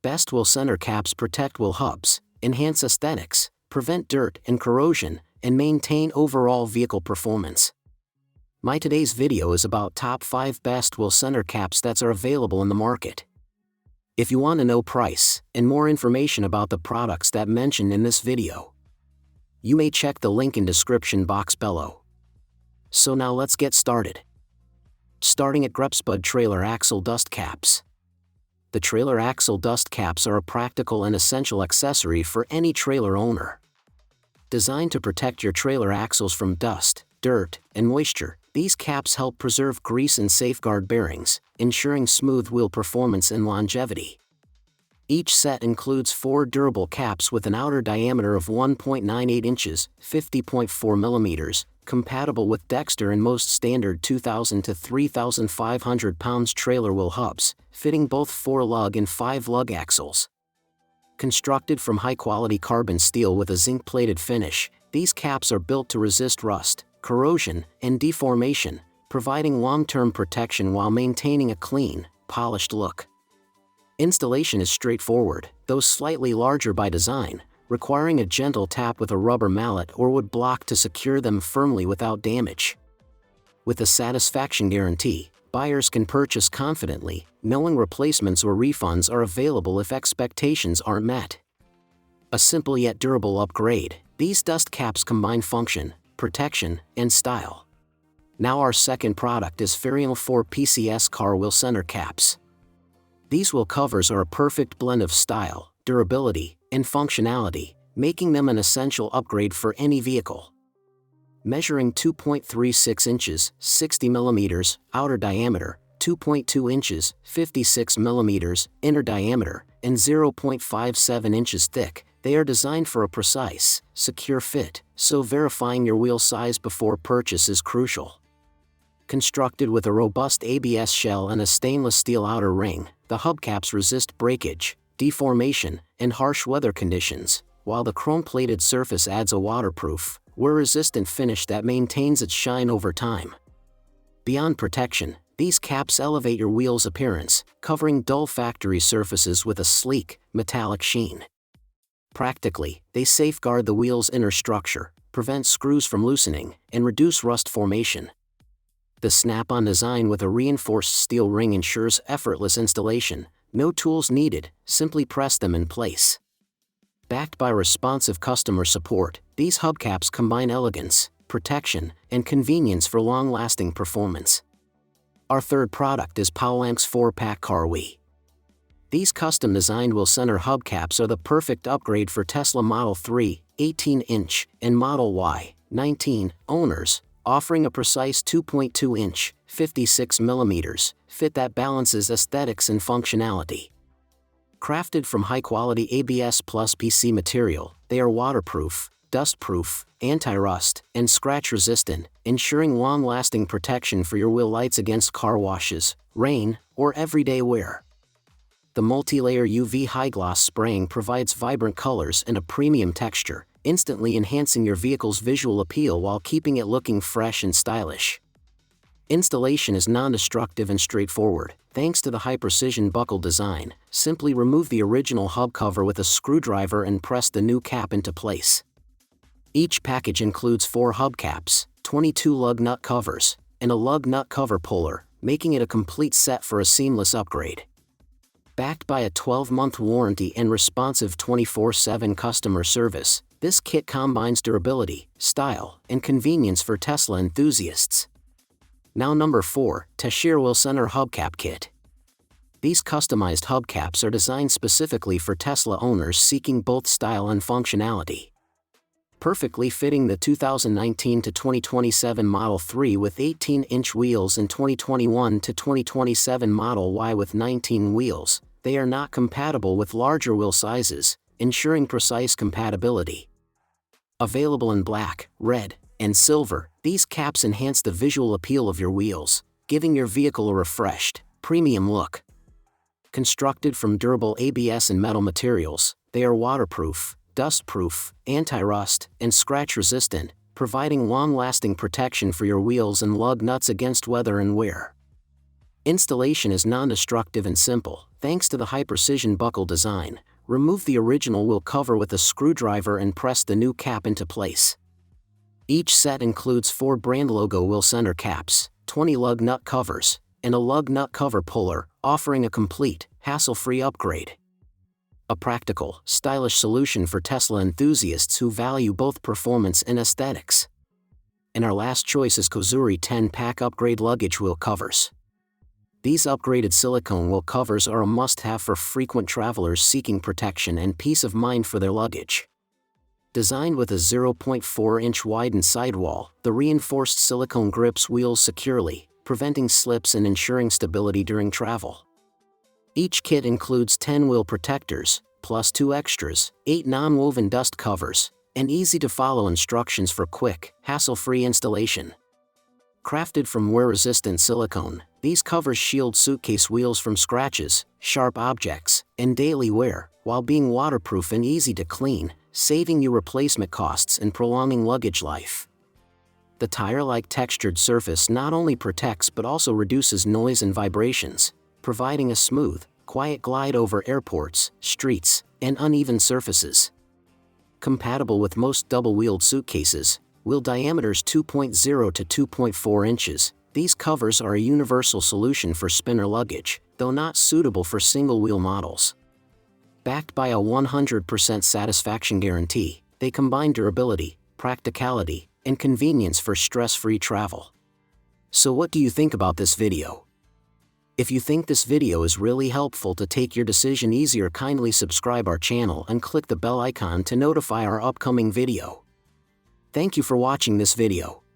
Best wheel center caps protect wheel hubs, enhance aesthetics, prevent dirt and corrosion, and maintain overall vehicle performance. My today's video is about top 5 best wheel center caps that are available in the market. If you want to know price and more information about the products that mentioned in this video, you may check the link in description box below. So now let's get started. Starting at Grepspud Trailer Axle Dust Caps. The trailer axle dust caps are a practical and essential accessory for any trailer owner. Designed to protect your trailer axles from dust, dirt, and moisture, these caps help preserve grease and safeguard bearings, ensuring smooth wheel performance and longevity. Each set includes 4 durable caps with an outer diameter of 1.98 inches, 50.4 millimeters, compatible with Dexter and most standard 2,000 to 3,500 pounds trailer wheel hubs, fitting both 4-lug and 5-lug axles. Constructed from high-quality carbon steel with a zinc-plated finish, these caps are built to resist rust, corrosion, and deformation, providing long-term protection while maintaining a clean, polished look. Installation is straightforward, though slightly larger by design, requiring a gentle tap with a rubber mallet or wood block to secure them firmly without damage. With a satisfaction guarantee, buyers can purchase confidently, knowing replacements or refunds are available if expectations aren't met. A simple yet durable upgrade, these dust caps combine function, protection, and style. Now our second product is Farial 4 PCS Car Wheel Center Caps. These wheel covers are a perfect blend of style, durability, and functionality, making them an essential upgrade for any vehicle. Measuring 2.36 inches, 60 millimeters, outer diameter, 2.2 inches, 56 millimeters, inner diameter, and 0.57 inches thick, they are designed for a precise, secure fit, so verifying your wheel size before purchase is crucial. Constructed with a robust ABS shell and a stainless steel outer ring, the hubcaps resist breakage, deformation, and harsh weather conditions, while the chrome-plated surface adds a waterproof, wear-resistant finish that maintains its shine over time. Beyond protection, these caps elevate your wheel's appearance, covering dull factory surfaces with a sleek, metallic sheen. Practically, they safeguard the wheel's inner structure, prevent screws from loosening, and reduce rust formation. The snap-on design with a reinforced steel ring ensures effortless installation. No tools needed, simply press them in place. Backed by responsive customer support, these hubcaps combine elegance, protection, and convenience for long-lasting performance. Our third product is Powlank's 4-pack Car Wheel. These custom-designed wheel center hubcaps are the perfect upgrade for Tesla Model 3, 18-inch, and Model Y, 19, owners, offering a precise 2.2-inch, 56 millimeters, fit that balances aesthetics and functionality. Crafted from high-quality ABS plus PC material, they are waterproof, dustproof, anti-rust, and scratch-resistant, ensuring long-lasting protection for your wheel lights against car washes, rain, or everyday wear. The multi-layer UV high-gloss spraying provides vibrant colors and a premium texture, instantly enhancing your vehicle's visual appeal while keeping it looking fresh and stylish. Installation is non-destructive and straightforward, thanks to the high-precision buckle design. Simply remove the original hub cover with a screwdriver and press the new cap into place. Each package includes 4 hubcaps, 22 lug nut covers, and a lug nut cover puller, making it a complete set for a seamless upgrade. Backed by a 12-month warranty and responsive 24/7 customer service, this kit combines durability, style, and convenience for Tesla enthusiasts. Now number 4, Tashir Wheel Center Hubcap Kit. These customized hubcaps are designed specifically for Tesla owners seeking both style and functionality. Perfectly fitting the 2019 to 2027 Model 3 with 18-inch wheels and 2021 to 2027 Model Y with 19 wheels, they are not compatible with larger wheel sizes, ensuring precise compatibility. Available in black, red, and silver, these caps enhance the visual appeal of your wheels, giving your vehicle a refreshed, premium look. Constructed from durable ABS and metal materials, they are waterproof, dustproof, anti-rust, and scratch-resistant, providing long-lasting protection for your wheels and lug nuts against weather and wear. Installation is non-destructive and simple, thanks to the high-precision buckle design. Remove the original wheel cover with a screwdriver and press the new cap into place. Each set includes 4 brand logo wheel center caps, 20 lug nut covers, and a lug nut cover puller, offering a complete, hassle-free upgrade. A practical, stylish solution for Tesla enthusiasts who value both performance and aesthetics. And our last choice is Kozuri 10-pack upgrade luggage wheel covers. These upgraded silicone wheel covers are a must-have for frequent travelers seeking protection and peace of mind for their luggage. Designed with a 0.4-inch widened sidewall, the reinforced silicone grips wheels securely, preventing slips and ensuring stability during travel. Each kit includes 10 wheel protectors, plus 2 extras, 8 non-woven dust covers, and easy-to-follow instructions for quick, hassle-free installation. Crafted from wear-resistant silicone, these covers shield suitcase wheels from scratches, sharp objects, and daily wear, while being waterproof and easy to clean, saving you replacement costs and prolonging luggage life. The tire-like textured surface not only protects but also reduces noise and vibrations, providing a smooth, quiet glide over airports, streets, and uneven surfaces. Compatible with most double-wheeled suitcases, wheel diameters 2.0 to 2.4 inches, these covers are a universal solution for spinner luggage, though not suitable for single-wheel models. Backed by a 100% satisfaction guarantee, they combine durability, practicality, and convenience for stress-free travel. So what do you think about this video? If you think this video is really helpful to take your decision easier, kindly subscribe our channel and click the bell icon to notify our upcoming video. Thank you for watching this video.